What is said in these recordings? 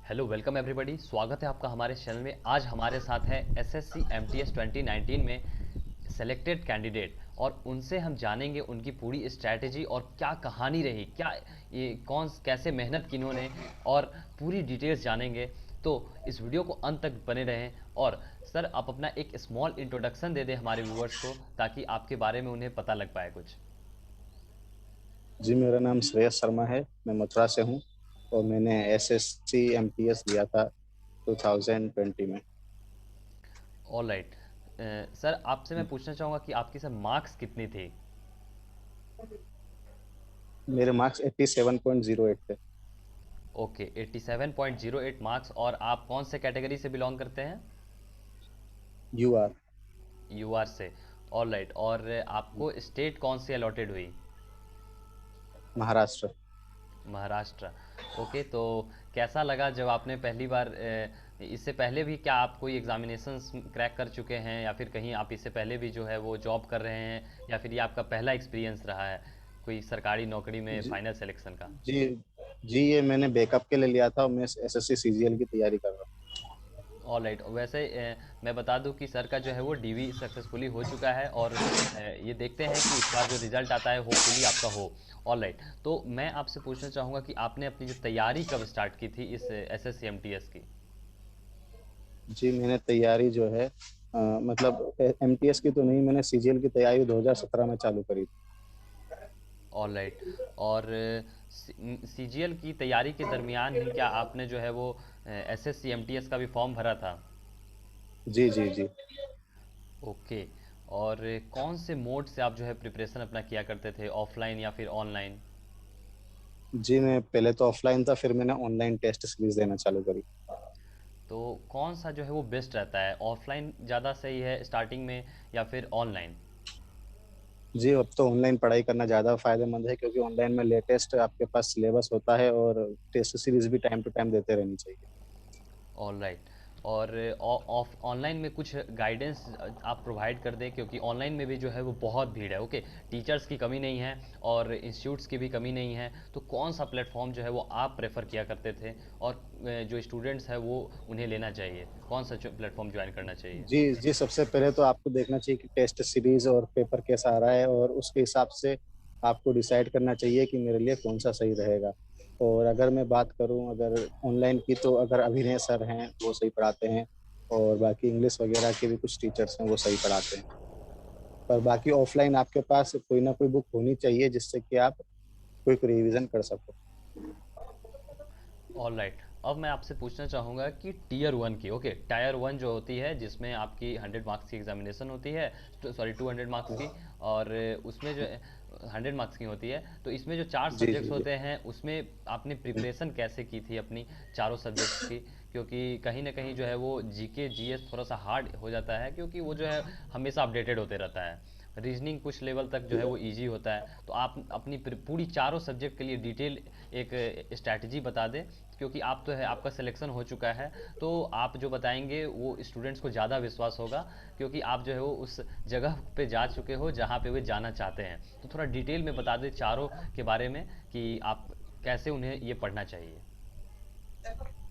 Hello welcome everybody, स्वागत है आपका हमारे चैनल में। आज हमारे साथ है एसएससी एमटीएस 2019 में सेलेक्टेड कैंडिडेट और उनसे हम जानेंगे उनकी पूरी स्ट्रैटेजी और क्या कहानी रही, क्या ये कौन कैसे मेहनत की इन्होंने और पूरी डिटेल्स जानेंगे। तो इस वीडियो को अंत तक बने रहें। और सर, आप अपना एक स्मॉल इंट्रोडक्शन दे दें हमारे व्यूअर्स को ताकि आपके बारे में उन्हें पता लग पाए कुछ। जी, मेरा नाम श्रेयस शर्मा है। मैं मथुरा से हूँ और मैंने एसएससी एमटीएस दिया था 2020 में। All right. सर, आपसे मैं पूछना चाहूँगा कि आपकी सर मार्क्स कितनी थी? मेरे मार्क्स 87.08 थे। Okay, 87.08 marks. और आप कौन से कैटेगरी से बिलोंग करते हैं? यूआर। यूआर से। All right. और आपको स्टेट कौन सी अलॉटेड हुई? महाराष्ट्र। महाराष्ट्र। ओके, तो कैसा लगा जब आपने पहली बार इससे पहले भी क्या आप कोई एग्जामिनेशंस क्रैक कर चुके हैं, या फिर कहीं आप इससे पहले भी जो है वो जॉब कर रहे हैं, या फिर ये आपका पहला एक्सपीरियंस रहा है कोई सरकारी नौकरी में जी फाइनल सिलेक्शन का? जी जी, ये मैंने बैकअप के लिए लिया था और मैं एसएससी सीजीएल की तैयारी कर रहा हूँ। All right. वैसे मैं बता दूं कि सर का जो है वो डीवी सक्सेसफुली हो चुका है, और ये देखते हैं कि इस बार जो रिजल्ट आता है होपफुली आपका हो। All right. तो मैं आपसे पूछना चाहूँगा कि आपने अपनी जो तैयारी कब स्टार्ट की थी इस S S C M T S की? जी, मैंने तैयारी जो है मतलब एमटीएस की तो नहीं, मैंने सीजीएल की तैयारी 2017 में चालू करी थी। All right. और सी जी एल की तैयारी के दरमियान ही क्या आपने जो है वो S S C M T S का भी फॉर्म भरा था? जी जी जी। ओके। और कौन से मोड से आप जो है प्रिपरेशन अपना किया करते थे, ऑफलाइन या फिर ऑनलाइन? जी, मैं पहले तो ऑफलाइन था, फिर मैंने ऑनलाइन टेस्ट सीरीज देना चालू करी। तो कौन सा जो है वो बेस्ट रहता है, ऑफलाइन ज़्यादा सही है स्टार्टिंग में या फिर ऑनलाइन? जी, अब तो ऑनलाइन पढ़ाई करना ज़्यादा फायदेमंद है क्योंकि ऑनलाइन में लेटेस्ट आपके पास सिलेबस होता है और टेस्ट सीरीज भी टाइम टू टाइम देते रहनी चाहिए। All right. और ऑफ ऑनलाइन में कुछ गाइडेंस आप प्रोवाइड कर दें, क्योंकि ऑनलाइन में भी जो है वो बहुत भीड़ है। ओके, टीचर्स की कमी नहीं है और इंस्टीट्यूट्स की भी कमी नहीं है। तो कौन सा प्लेटफॉर्म जो है वो आप प्रेफर किया करते थे, और जो स्टूडेंट्स हैं वो उन्हें लेना चाहिए, कौन सा प्लेटफॉर्म ज्वाइन करना चाहिए? जी जी, सबसे पहले तो आपको देखना चाहिए कि टेस्ट सीरीज और पेपर कैसा आ रहा है और उसके हिसाब से आपको डिसाइड करना चाहिए कि मेरे लिए कौन सा सही रहेगा। और अगर मैं बात करूं अगर ऑनलाइन की, तो अगर अभिनय सर हैं वो सही पढ़ाते हैं और बाकी इंग्लिश वगैरह के भी कुछ टीचर्स हैं वो सही पढ़ाते हैं। पर बाकी ऑफलाइन आपके पास कोई ना कोई बुक होनी चाहिए जिससे कि आप क्विक रिवीजन कर सको। All right. अब मैं आपसे पूछना चाहूँगा कि टीयर वन की, ओके, टायर वन जो होती है जिसमें आपकी 100 मार्क्स की एग्जामिनेशन होती है, सॉरी 200 मार्क्स की, और उसमें जो 100 मार्क्स की होती है, तो इसमें जो चार जी जी सब्जेक्ट्स जी। होते हैं उसमें आपने प्रिपरेशन कैसे की थी अपनी चारों सब्जेक्ट्स की? क्योंकि कहीं ना कहीं जो है वो जीके जीएस थोड़ा सा हार्ड हो जाता है, क्योंकि वो जो है हमेशा अपडेटेड होते रहता है। रीजनिंग कुछ लेवल तक जो है वो इजी होता है। तो आप अपनी पूरी चारों सब्जेक्ट के लिए डिटेल एक स्ट्रैटेजी बता दें, क्योंकि आप तो है, आपका सिलेक्शन हो चुका है। तो आप जो बताएंगे वो स्टूडेंट्स को ज़्यादा विश्वास होगा, क्योंकि आप जो है वो उस जगह पे जा चुके हो जहाँ पे वे जाना चाहते हैं। तो थोड़ा डिटेल में बता दें चारों के बारे में कि आप कैसे उन्हें ये पढ़ना चाहिए।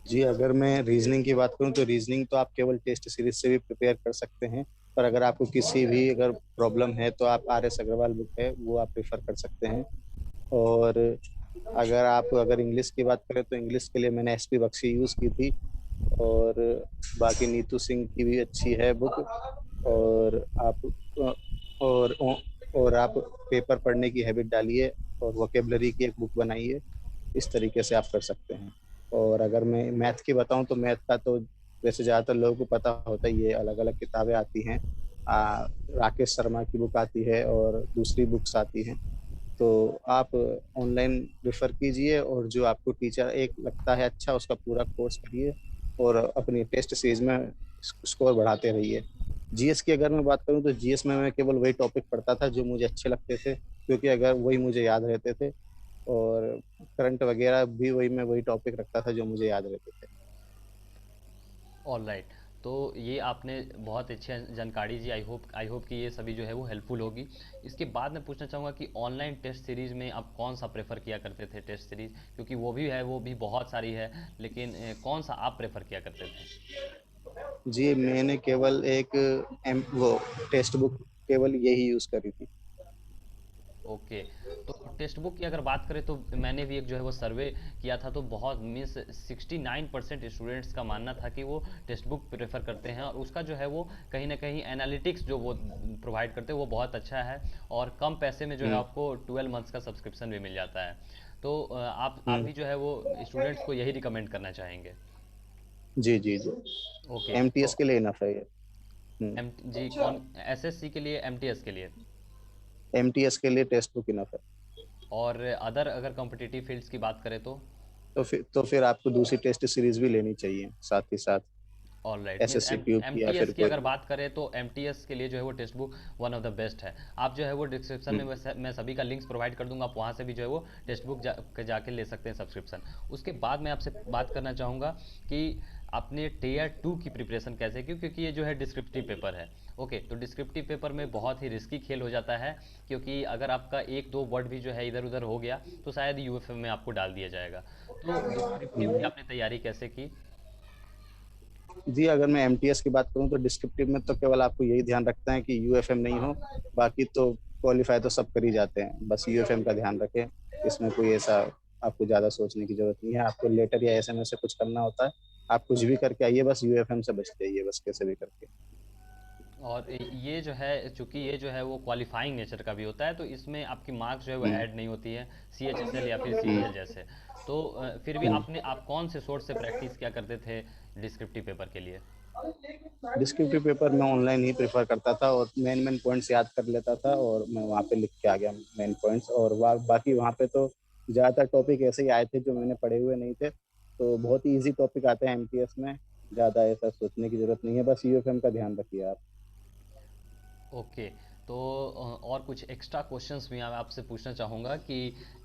जी, अगर मैं रीजनिंग की बात करूं तो रीजनिंग तो आप केवल टेस्ट सीरीज से भी प्रिपेयर कर सकते हैं। पर अगर आपको किसी भी अगर प्रॉब्लम है तो आप आर एस अग्रवाल बुक है वो आप प्रेफर कर सकते हैं। और अगर इंग्लिश की बात करें तो इंग्लिश के लिए मैंने एसपी बख्शी यूज़ की थी। और बाकी नीतू सिंह की भी अच्छी है बुक। और आप और और आप पेपर पढ़ने की हैबिट डालिए और वोकेबलरी की एक बुक बनाइए। इस तरीके से आप कर सकते हैं। और अगर मैं मैथ की बताऊं तो मैथ का तो वैसे ज़्यादातर लोगों को पता होता ही है, अलग अलग किताबें आती हैं। राकेश शर्मा की बुक आती है और दूसरी बुक्स आती हैं। तो आप ऑनलाइन रेफर कीजिए और जो आपको टीचर एक लगता है अच्छा उसका पूरा कोर्स करिए और अपनी टेस्ट सीरीज में स्कोर बढ़ाते रहिए। जीएस की अगर मैं बात करूं तो जीएस में मैं केवल वही टॉपिक पढ़ता था जो मुझे अच्छे लगते थे, क्योंकि अगर वही मुझे याद रहते थे। और करंट वगैरह भी वही मैं वही टॉपिक रखता था जो मुझे याद रहते थे। All right. तो ये आपने बहुत अच्छी जानकारी दी। आई होप कि ये सभी जो है वो हेल्पफुल होगी। इसके बाद मैं पूछना चाहूँगा कि ऑनलाइन टेस्ट सीरीज़ में आप कौन सा प्रेफर किया करते थे टेस्ट सीरीज़, क्योंकि वो भी है, वो भी बहुत सारी है, लेकिन कौन सा आप प्रेफर किया करते थे? जी, मैंने केवल एक वो टेक्स्ट बुक केवल यही यूज करी थी। ओके। तो टेक्स्ट बुक की अगर बात करें तो मैंने भी एक जो है वो सर्वे किया था, तो बहुत मीन्स 69% स्टूडेंट्स का मानना था कि वो टेक्स्ट बुक प्रेफर करते हैं, और उसका जो है वो कहीं ना कहीं एनालिटिक्स जो वो प्रोवाइड करते हैं वो बहुत अच्छा है, और कम पैसे में जो है हम्म। आपको 12 मंथ्स का सब्सक्रिप्शन भी मिल जाता है। तो आप हम्म। भी जो है वो स्टूडेंट्स को यही रिकमेंड करना चाहेंगे? जी जी जी। ओके। एमटीएस तो के लिए इनफ है ये। एम जी कौन, एसएससी के लिए, एमटीएस के लिए? एमटीएस के लिए टेक्स्ट बुक इनफ है। और अदर अगर कॉम्पिटिटिव फील्ड्स की बात करें तो? तो फिर आपको दूसरी टेस्ट सीरीज भी लेनी चाहिए साथ ही साथ, alright, means SSC M tube M की या टी फिर एस की कोई अगर भी। बात करें तो एम टी एस के लिए जो है वो text book one of the best है। आप जो है वो डिस्क्रिप्शन में हम्म। मैं सभी का लिंक्स प्रोवाइड कर दूंगा, आप वहाँ से भी जो है वो टेक्स्ट बुक जाके ले सकते हैं सब्सक्रिप्शन। उसके बाद मैं आपसे बात करना चाहूँगा कि आपने टीयर 2 की प्रिपरेशन कैसे की, क्योंकि ये जो है डिस्क्रिप्टिव पेपर है। ओके, तो डिस्क्रिप्टिव पेपर में बहुत ही रिस्की खेल हो जाता है, क्योंकि अगर आपका एक दो वर्ड भी जो है इधर उधर हो गया तो शायद यूएफएम में आपको डाल दिया जाएगा। तो डिस्क्रिप्टिव की हम्म। आपने तैयारी कैसे की? जी, अगर मैं एमटीएस की बात करूं तो डिस्क्रिप्टिव में तो केवल आपको यही ध्यान रखना है कि यूएफएम नहीं हो। बाकी तो क्वालिफाई तो सब कर ही जाते हैं, बस यूएफएम का ध्यान रखें। इसमें कोई ऐसा आपको ज्यादा सोचने की जरूरत नहीं है। आपको लेटर या एसएमएस से कुछ करना होता है, आप कुछ भी करके आइए, बस यूएफएम से बच जाइए, बस कैसे भी करके। और ये जो है, चूंकि ये जो है वो क्वालिफाइंग नेचर का भी होता है, तो इसमें आपकी मार्क्स जो है वो हम्म। ऐड नहीं होती है सीएचएसएल या फिर हम्म। सीजीएल जैसे। तो फिर भी हम्म। आप कौन से सोर्स से प्रैक्टिस क्या करते थे डिस्क्रिप्टिव पेपर के लिए? डिस्क्रिप्टिव पेपर मैं ऑनलाइन ही प्रेफर करता था, और मेन मेन पॉइंट्स याद कर लेता था और मैं वहाँ पे लिख के आ गया मेन पॉइंट्स। और बाकी वहाँ पे तो ज़्यादातर टॉपिक ऐसे ही आए थे जो मैंने पढ़े हुए नहीं थे, तो बहुत ही इजी टॉपिक आते हैं एमटीएस में। ज़्यादा ऐसा सोचने की जरूरत नहीं है, बस यूएफएम का ध्यान रखिए आप। ओके। तो और कुछ एक्स्ट्रा क्वेश्चंस भी मैं आपसे पूछना चाहूँगा कि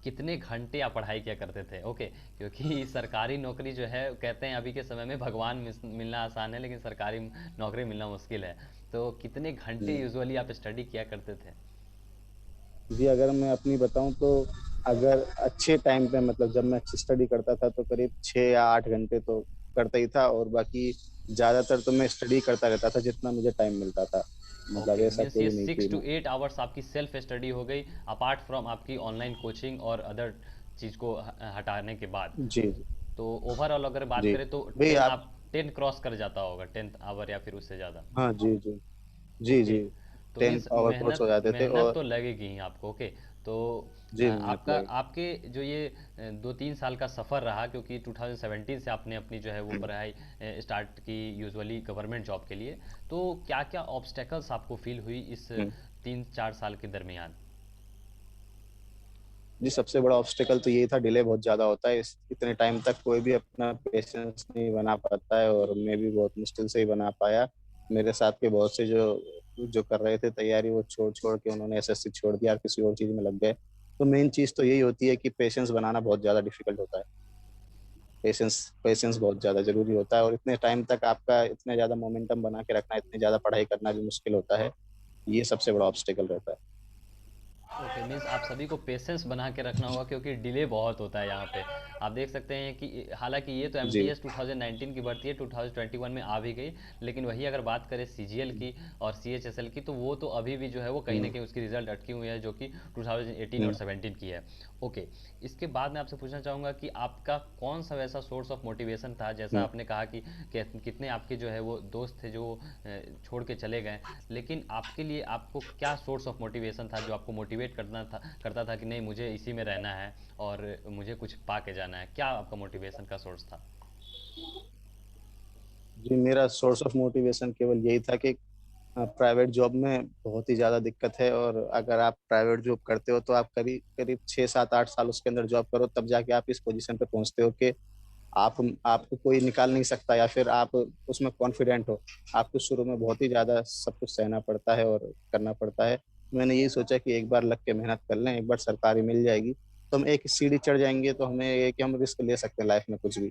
कितने घंटे आप पढ़ाई किया करते थे? ओके, क्योंकि सरकारी नौकरी जो है, कहते हैं अभी के समय में भगवान मिलना आसान है, लेकिन सरकारी नौकरी मिलना मुश्किल है। तो कितने घंटे हम्म। यूजुअली आप स्टडी किया करते थे? जी, अगर मैं अपनी बताऊं तो अगर अच्छे टाइम पे, मतलब जब मैं अच्छी स्टडी करता था तो करीब 6 या 8 घंटे तो करता ही था, और बाकी ज्यादातर तो मैं स्टडी करता रहता था जितना मुझे टाइम मिलता था। मतलब ओके, ऐसा मीन्स ये कोई नहीं सिक्स कि टू एट आवर्स आपकी सेल्फ स्टडी हो गई, अपार्ट फ्रॉम आपकी ऑनलाइन कोचिंग और अदर चीज़ को हटाने के बाद। जी जी तो ओवरऑल अगर बात जी। करें तो भाई टेन, आप। आप 10 क्रॉस कर जाता होगा, 10 आवर या फिर उससे ज़्यादा? हाँ जी जी। जी ओके। जी। तो टेन मीन्स आवर कोर्स हो जाते थे मेहनत और। तो लगेगी ही आपको। ओके। तो जी, मेहनत आपका, लगे। आपके जो ये 2-3 साल का सफ़र रहा, क्योंकि 2017 से आपने अपनी जो है वो पढ़ाई स्टार्ट की यूजुअली गवर्नमेंट जॉब के लिए, तो क्या क्या ऑब्स्टेकल्स आपको फील हुई इस हम्म। 3-4 साल के दरमियान? जी, सबसे बड़ा ऑब्स्टेकल तो यही था, डिले बहुत ज्यादा होता है। इतने टाइम तक कोई भी अपना पेशेंस नहीं बना पाता है, और मैं भी बहुत मुश्किल से ही बना पाया। मेरे साथ के बहुत से जो जो कर रहे थे तैयारी, वो छोड़ छोड़ के उन्होंने एसएससी छोड़ दिया और किसी और चीज में लग गए। तो मेन चीज तो यही होती है कि पेशेंस बनाना बहुत ज्यादा डिफिकल्ट होता है। पेशेंस पेशेंस बहुत ज्यादा जरूरी होता है, और इतने टाइम तक आपका इतने ज्यादा मोमेंटम बना के रखना, इतनी ज्यादा पढ़ाई करना भी मुश्किल होता है। ये सबसे बड़ा ऑब्स्टेकल रहता है। ओके, मीन्स आप सभी को पेशेंस बना के रखना होगा, क्योंकि डिले बहुत होता है यहाँ पे। आप देख सकते हैं कि हालांकि ये तो एम टी जी। एस 2019 की भर्ती है, 2021 में आ भी गई, लेकिन वही अगर बात करें सीजीएल की और सीएचएसएल की, तो वो तो अभी भी जो है वो कहीं ना हम्म। कहीं उसकी रिजल्ट अटकी हुई है, जो कि 2018 और हम्म। 17 की है। ओके। इसके बाद मैं आपसे पूछना चाहूँगा कि आपका कौन सा वैसा सोर्स ऑफ मोटिवेशन था, जैसा हम्म। आपने कहा कि कितने आपके जो है वो दोस्त थे जो छोड़ के चले गए, लेकिन आपके लिए आपको क्या सोर्स ऑफ मोटिवेशन था जो आपको मोटिवेट करता था कि नहीं, मुझे इसी में रहना है और मुझे कुछ पा के जाना है? क्या आपका मोटिवेशन का सोर्स था? जी, मेरा सोर्स ऑफ मोटिवेशन केवल यही था कि प्राइवेट जॉब में बहुत ही ज़्यादा दिक्कत है, और अगर आप प्राइवेट जॉब करते हो तो आप करीब करीब 6 7 8 साल उसके अंदर जॉब करो, तब जाके आप इस पोजीशन पे पहुंचते हो कि आप आपको कोई निकाल नहीं सकता, या फिर आप उसमें कॉन्फिडेंट हो। आपको शुरू में बहुत ही ज़्यादा सब कुछ सहना पड़ता है और करना पड़ता है। मैंने यही सोचा कि एक बार लग के मेहनत कर लें, एक बार सरकारी मिल जाएगी तो हम एक सीढ़ी चढ़ जाएंगे, तो हमें ये कि हम रिस्क ले सकते हैं लाइफ में कुछ भी।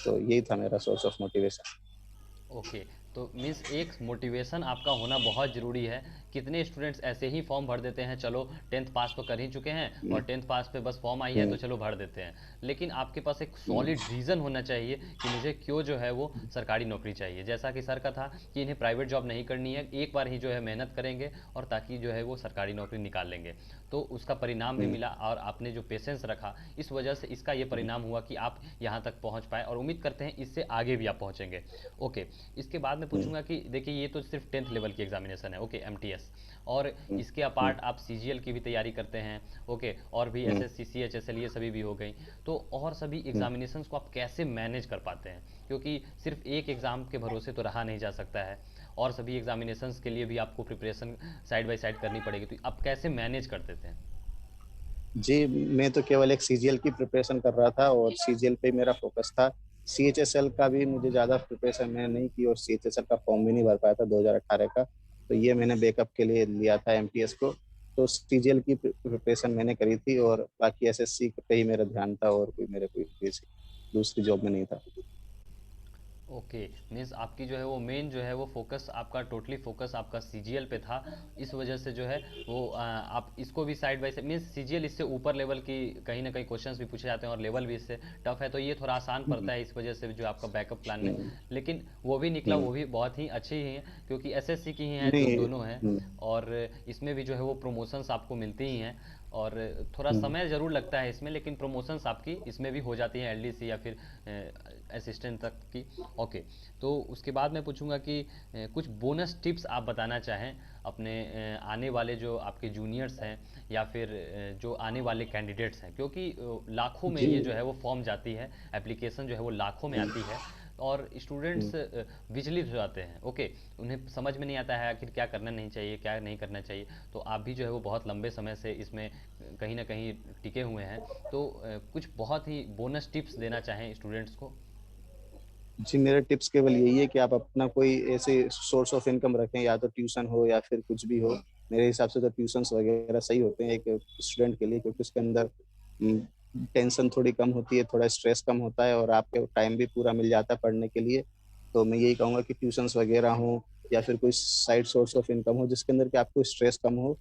तो यही था मेरा सोर्स ऑफ मोटिवेशन। ओके। तो मीन्स एक मोटिवेशन आपका होना बहुत ज़रूरी है। कितने स्टूडेंट्स ऐसे ही फॉर्म भर देते हैं, चलो 10th पास तो कर ही चुके हैं और हम्म, 10th पास पे बस फॉर्म आई है तो हम्म, चलो भर देते हैं। लेकिन आपके पास एक हम्म, सॉलिड रीज़न होना चाहिए कि मुझे क्यों जो है वो सरकारी नौकरी चाहिए। जैसा कि सर का था कि इन्हें प्राइवेट जॉब नहीं करनी है, एक बार ही जो है मेहनत करेंगे और ताकि जो है वो सरकारी नौकरी निकाल लेंगे। तो उसका परिणाम भी हम्म, मिला और आपने जो पेशेंस रखा, इस वजह से इसका ये परिणाम हुआ कि आप यहाँ तक पहुँच पाए और उम्मीद करते हैं इससे आगे भी आप पहुँचेंगे। ओके, इसके बाद मैं हम्म, पूछूंगा कि देखिए ये तो सिर्फ 10th लेवल की एग्जामिनेशन है, ओके, एमटीएस, और हम्म, इसके हम्म, अपार्ट आप सीजीएल की भी तैयारी करते हैं, ओके, और भी हम्म, एसएससी सीएचएसएल ये सभी भी हो गई। तो और सभी हम्म। एग्जामिनेशंस को आप कैसे मैनेज कर पाते हैं, क्योंकि सिर्फ एक एग्ज़ाम के भरोसे तो रहा नहीं जा सकता है, और सभी एग्जामिनेशंस के लिए भी आपको प्रिपरेशन साइड बाय साइड करनी पड़ेगी, तो आप कैसे मैनेज करते थे? जी, मैं तो केवल एक सीजीएल की प्रिपरेशन कर रहा था और सीजीएल पे मेरा फोकस था। सीएचएसएल का भी मुझे ज़्यादा प्रिपरेशन मैंने नहीं की और सीएचएसएल का फॉर्म भी नहीं भर पाया था 2018 का। तो ये मैंने बैकअप के लिए लिया था एमटीएस को। तो सीजीएल की प्रिपरेशन मैंने करी थी और बाकी एसएससी पे ही मेरा ध्यान था और कोई किसी दूसरी जॉब में नहीं था। ओके, मीन्स आपकी जो है वो मेन जो है वो फोकस आपका टोटली फोकस आपका सीजीएल पे था। इस वजह से जो है वो आप इसको भी side by side, means CGL इससे ऊपर लेवल की कहीं ना कहीं क्वेश्चंस भी पूछे जाते हैं और लेवल भी इससे टफ है, तो ये थोड़ा आसान पड़ता हम्म, है इस वजह से जो आपका बैकअप प्लान में। हम्म, लेकिन वो भी निकला, हम्म, वो भी बहुत ही अच्छी ही है, क्योंकि एसएससी की ही हैं जो नहीं। दोनों हैं, हम्म, और इसमें भी जो है वो प्रमोशंस आपको मिलती ही हैं, और थोड़ा हम्म, समय ज़रूर लगता है इसमें, लेकिन प्रमोशंस आपकी इसमें भी हो जाती हैं एलडीसी या फिर असिस्टेंट तक की। ओके, तो उसके बाद मैं पूछूंगा कि कुछ बोनस टिप्स आप बताना चाहें अपने आने वाले जो आपके जूनियर्स हैं या फिर जो आने वाले कैंडिडेट्स हैं, क्योंकि लाखों में जी। ये जो है वो फॉर्म जाती है, एप्लीकेशन जो है वो लाखों में हम्म, आती है, और हम्म, स्टूडेंट्स विचलित हो जाते हैं। ओके, उन्हें समझ में नहीं आता है आखिर क्या करना नहीं चाहिए, क्या नहीं करना चाहिए। तो आप भी जो है वो बहुत लंबे समय से इसमें कहीं ना कहीं टिके हुए हैं, तो कुछ बहुत ही बोनस टिप्स देना चाहें स्टूडेंट्स को। जी, मेरा टिप्स केवल यही है कि आप अपना कोई ऐसे सोर्स ऑफ इनकम रखें, या तो ट्यूशन हो या फिर कुछ भी हो। मेरे हिसाब से तो ट्यूशंस वगैरह सही होते हैं एक स्टूडेंट के लिए, क्योंकि उसके अंदर टेंशन थोड़ी कम होती है, थोड़ा स्ट्रेस कम होता है और आपके टाइम भी पूरा मिल जाता है पढ़ने के लिए। तो मैं यही कहूँगा कि ट्यूशंस वगैरह हो या फिर कोई साइड सोर्स ऑफ इनकम हो जिसके अंदर कि आपको स्ट्रेस कम हो,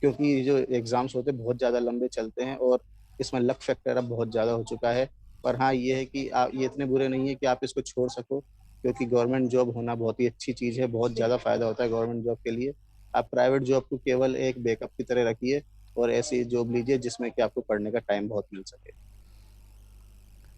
क्योंकि ये जो एग्जाम्स होते हैं बहुत ज़्यादा लंबे चलते हैं और इसमें लक फैक्टर अब बहुत ज़्यादा हो चुका है। पर हाँ, ये है कि आप ये इतने बुरे नहीं है कि आप इसको छोड़ सको, क्योंकि गवर्नमेंट जॉब होना बहुत ही अच्छी चीज़ है, बहुत ज़्यादा फायदा होता है गवर्नमेंट जॉब के लिए। आप प्राइवेट जॉब को केवल एक बैकअप की तरह रखिए और ऐसी जॉब लीजिए जिसमें कि आपको पढ़ने का टाइम बहुत मिल सके।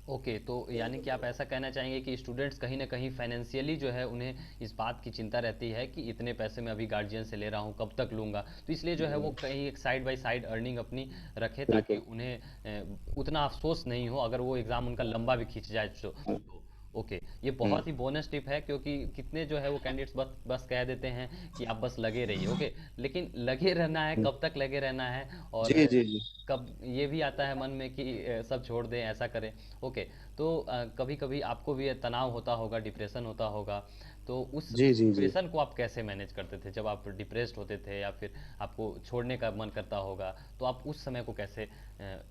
ओके, तो यानी कि आप ऐसा कहना चाहेंगे कि स्टूडेंट्स कहीं ना कहीं फाइनेंशियली जो है उन्हें इस बात की चिंता रहती है कि इतने पैसे मैं अभी गार्जियन से ले रहा हूँ, कब तक लूँगा, तो इसलिए जो है वो कहीं एक साइड बाय साइड अर्निंग अपनी रखे, ताकि बिल्कुल। उन्हें उतना अफसोस नहीं हो अगर वो एग्ज़ाम उनका लंबा भी खींच जाए हाँ, तो। ओके, ये हम्म, बहुत ही बोनस टिप है, क्योंकि कितने जो है वो कैंडिडेट्स बस बस कह देते हैं कि आप बस लगे रहिए। ओके, लेकिन लगे रहना है, हम्म, कब तक लगे रहना है, और जी, जी, जी, कब ये भी आता है मन में कि सब छोड़ दें, ऐसा करें। ओके, तो कभी कभी आपको भी तनाव होता होगा, डिप्रेशन होता होगा, तो उस जी, जी, जी, सिचुएशन को आप कैसे मैनेज करते थे जब आप डिप्रेस्ड होते थे या फिर आपको छोड़ने का मन करता होगा, तो आप उस समय को कैसे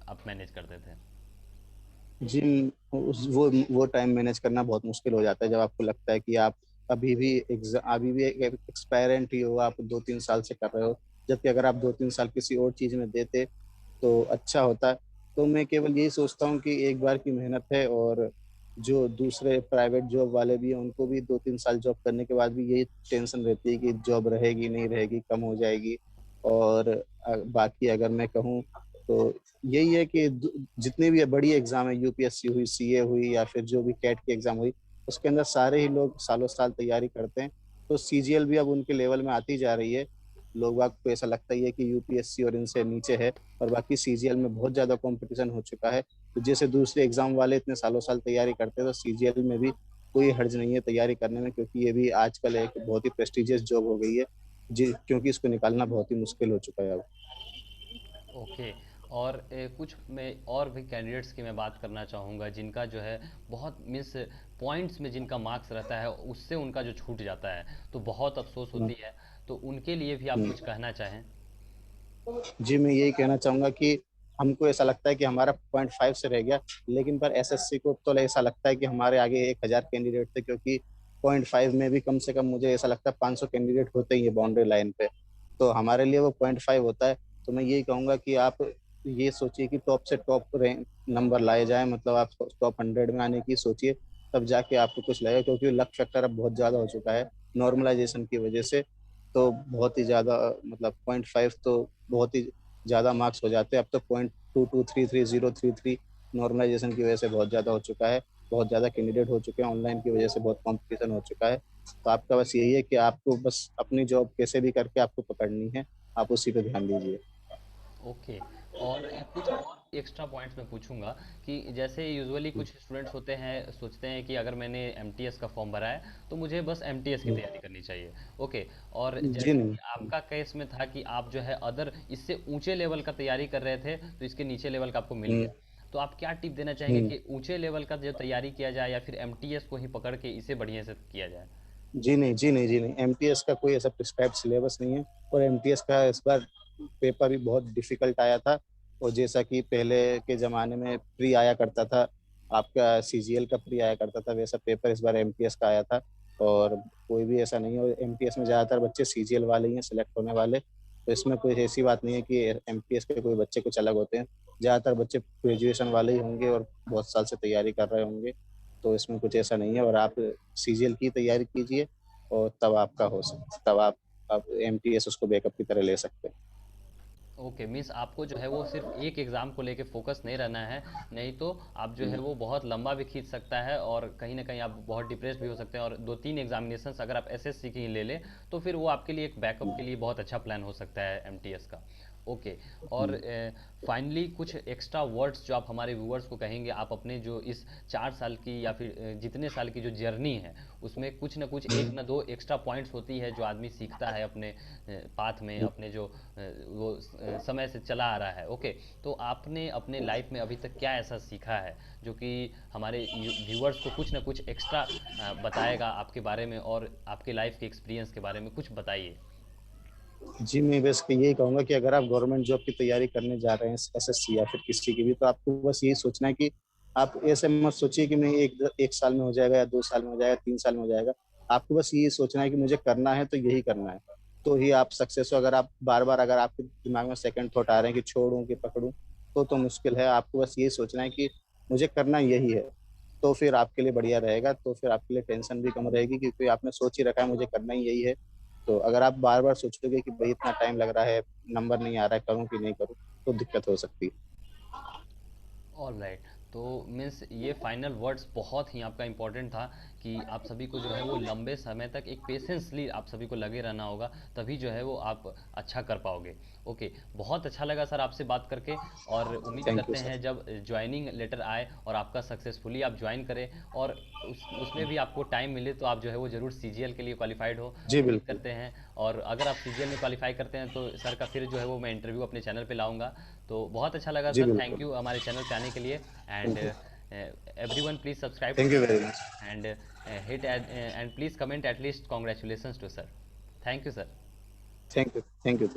आप मैनेज करते थे? जी। वो टाइम मैनेज करना बहुत मुश्किल हो जाता है जब आपको लगता है कि आप अभी भी एक एक्सपेरेंट ही हो, आप 2-3 साल से कर रहे हो, जबकि अगर आप 2-3 साल किसी और चीज में देते तो अच्छा होता। तो मैं केवल यही सोचता हूँ कि एक बार की मेहनत है, और जो दूसरे प्राइवेट जॉब वाले भी हैं उनको भी 2-3 साल जॉब करने के बाद भी यही टेंशन रहती है कि जॉब रहेगी नहीं रहेगी, कम हो जाएगी। और बाकी अगर मैं कहूँ तो यही है कि जितनी भी बड़ी एग्जाम है, यूपीएससी हुई, सीए हुई, या फिर जो भी कैट की एग्जाम हुई, उसके अंदर सारे ही लोग सालों साल तैयारी करते हैं। तो सीजीएल भी अब उनके लेवल में आती जा रही है। लोग बाग को ऐसा लगता ही है कि यूपीएससी और इनसे नीचे है, और बाकी सीजीएल में बहुत ज्यादा कंपटीशन हो चुका है। तो जैसे दूसरे एग्जाम वाले इतने सालों साल तैयारी करते हैं, तो सीजीएल में भी कोई हर्ज नहीं है तैयारी करने में, क्योंकि ये भी आजकल एक बहुत ही प्रेस्टिजियस जॉब हो गई है जी, क्योंकि इसको निकालना बहुत ही मुश्किल हो चुका है अब। ओके, और कुछ मैं और भी कैंडिडेट्स की मैं बात करना चाहूँगा जिनका जो है बहुत मिस पॉइंट्स में जिनका मार्क्स रहता है उससे उनका जो छूट जाता है, तो बहुत अफसोस हम्म, होती है, तो उनके लिए भी आप हम्म। कुछ कहना चाहें? जी, मैं यही कहना चाहूंगा कि हमको ऐसा लगता है कि हमारा 0.5 से रह गया, लेकिन पर एसएससी को तो ऐसा लगता है कि हमारे आगे 1,000 कैंडिडेट थे, क्योंकि 0.5 में भी कम से कम मुझे ऐसा लगता है 500 कैंडिडेट होते ही है बाउंड्री लाइन पे। तो हमारे लिए वो 0.5 होता है। तो मैं यही कहूंगा कि आप ये सोचिए कि टॉप से टॉप रैंक नंबर लाए जाए, मतलब आप टॉप 100 में आने की सोचिए, तब जाके आपको कुछ लगेगा, क्योंकि लक फैक्टर अब बहुत ज्यादा हो चुका है नॉर्मलाइजेशन की वजह से। तो बहुत ही ज्यादा, मतलब 0.5 तो बहुत ही ज्यादा मार्क्स हो जाते हैं। अब तो 0.2233 नॉर्मलाइजेशन की वजह से बहुत ज्यादा हो चुका है। बहुत ज्यादा कैंडिडेट हो चुके हैं, ऑनलाइन की वजह से बहुत कंपटीशन हो चुका है। तो आपका बस यही है कि आपको बस अपनी जॉब कैसे भी करके आपको पकड़नी है, आप उसी पे ध्यान दीजिए। ओके। और कुछ और एक्स्ट्रा पॉइंट्स मैं पूछूंगा कि जैसे यूजुअली कुछ स्टूडेंट्स होते हैं, सोचते हैं कि अगर मैंने एमटीएस का फॉर्म भरा है तो मुझे बस एमटीएस की तैयारी करनी चाहिए। ओके। और जी जैसे नहीं। कि आपका केस में था कि आप जो है अदर इससे ऊंचे लेवल का तैयारी कर रहे थे तो इसके नीचे लेवल का आपको मिल हम्म। गया। तो आप क्या टिप देना चाहेंगे हम्म। कि ऊंचे लेवल का जो तैयारी किया जाए या फिर एमटीएस को ही पकड़ के इसे बढ़िया से किया जाए? जी नहीं, जी नहीं, जी नहीं, एमटीएस का कोई ऐसा प्रिस्क्राइब सिलेबस नहीं है। और एमटीएस का इस बार पेपर भी बहुत डिफिकल्ट आया था। और जैसा कि पहले के ज़माने में प्री आया करता था, आपका सीजीएल का प्री आया करता था, वैसा पेपर इस बार एमटीएस का आया था। और कोई भी ऐसा नहीं है, और एमटीएस में ज़्यादातर बच्चे सीजीएल वाले ही हैं सिलेक्ट होने वाले। तो इसमें कोई ऐसी बात नहीं है कि एमटीएस के कोई बच्चे कुछ अलग होते हैं। ज़्यादातर बच्चे ग्रेजुएशन वाले ही होंगे और बहुत साल से तैयारी कर रहे होंगे। तो इसमें कुछ ऐसा नहीं है, और आप सीजीएल की तैयारी कीजिए, और तब आपका हो सकता, तब आप एमटीएस उसको बैकअप की तरह ले सकते हैं। ओके, मीन्स आपको जो है वो सिर्फ एक एग्ज़ाम को लेके फोकस नहीं रहना है, नहीं तो आप जो है वो बहुत लंबा भी खींच सकता है और कहीं ना कहीं आप बहुत डिप्रेस भी हो सकते हैं। और दो तीन एग्जामिनेशंस अगर आप एसएससी की ही ले लें तो फिर वो आपके लिए एक बैकअप के लिए बहुत अच्छा प्लान हो सकता है एमटीएस का। ओके। और फाइनली कुछ एक्स्ट्रा वर्ड्स जो आप हमारे व्यूअर्स को कहेंगे, आप अपने जो इस 4 साल की या फिर जितने साल की जो जर्नी है उसमें कुछ ना कुछ एक ना दो एक्स्ट्रा पॉइंट्स होती है जो आदमी सीखता है अपने पाथ में, अपने जो वो समय से चला आ रहा है। ओके। तो आपने अपने लाइफ में अभी तक क्या ऐसा सीखा है जो कि हमारे व्यूअर्स को कुछ ना कुछ एक्स्ट्रा बताएगा आपके बारे में, और आपके लाइफ के एक्सपीरियंस के बारे में कुछ बताइए। जी, मैं बस यही कहूँगा कि अगर आप गवर्नमेंट जॉब की तैयारी करने जा रहे हैं, एसएससी या फिर किसी की भी, तो आपको बस यही सोचना है कि आप ऐसे मत सोचिए कि मैं एक साल में हो जाएगा, या 2 साल में हो जाएगा, 3 साल में हो जाएगा। आपको बस यही सोचना है कि मुझे करना है तो यही करना है। तो ही आप सक्सेस हो। अगर आप बार बार, अगर आपके दिमाग में सेकंड थॉट आ रहे हैं कि छोड़ूं कि पकड़ूं, तो मुश्किल है। आपको बस यही सोचना है कि मुझे करना यही है। तो फिर आपके लिए बढ़िया रहेगा, तो फिर आपके लिए टेंशन भी कम रहेगी, क्योंकि आपने सोच ही रखा है मुझे करना ही यही है। तो अगर आप बार बार सोचोगे कि भाई इतना टाइम लग रहा है, नंबर नहीं आ रहा है, करूँ कि नहीं करूँ, तो दिक्कत हो सकती है। All right. तो मीन्स ये फाइनल वर्ड्स बहुत ही आपका इम्पोर्टेंट था कि आप सभी को जो है वो लंबे समय तक एक पेशेंसली आप सभी को लगे रहना होगा, तभी जो है वो आप अच्छा कर पाओगे। ओके। बहुत अच्छा लगा सर आपसे बात करके, और उम्मीद थैंक यू करते सर। हैं जब ज्वाइनिंग लेटर आए और आपका सक्सेसफुली आप ज्वाइन करें, और उसमें भी आपको टाइम मिले तो आप जो है वो ज़रूर सीजीएल के लिए क्वालिफाइड हो। जी उम्मीद बिल्कुल। करते हैं। और अगर आप सीजीएल में क्वालिफाई करते हैं तो सर का फिर जो है वो मैं इंटरव्यू अपने चैनल पे लाऊंगा। तो बहुत अच्छा लगा जी सर, थैंक बिल्कुल। यू हमारे चैनल पे आने के लिए। And thank you. everyone please subscribe to thank you this very channel, much. and hit and please comment at least congratulations to sir. Thank you sir. Thank you, thank you.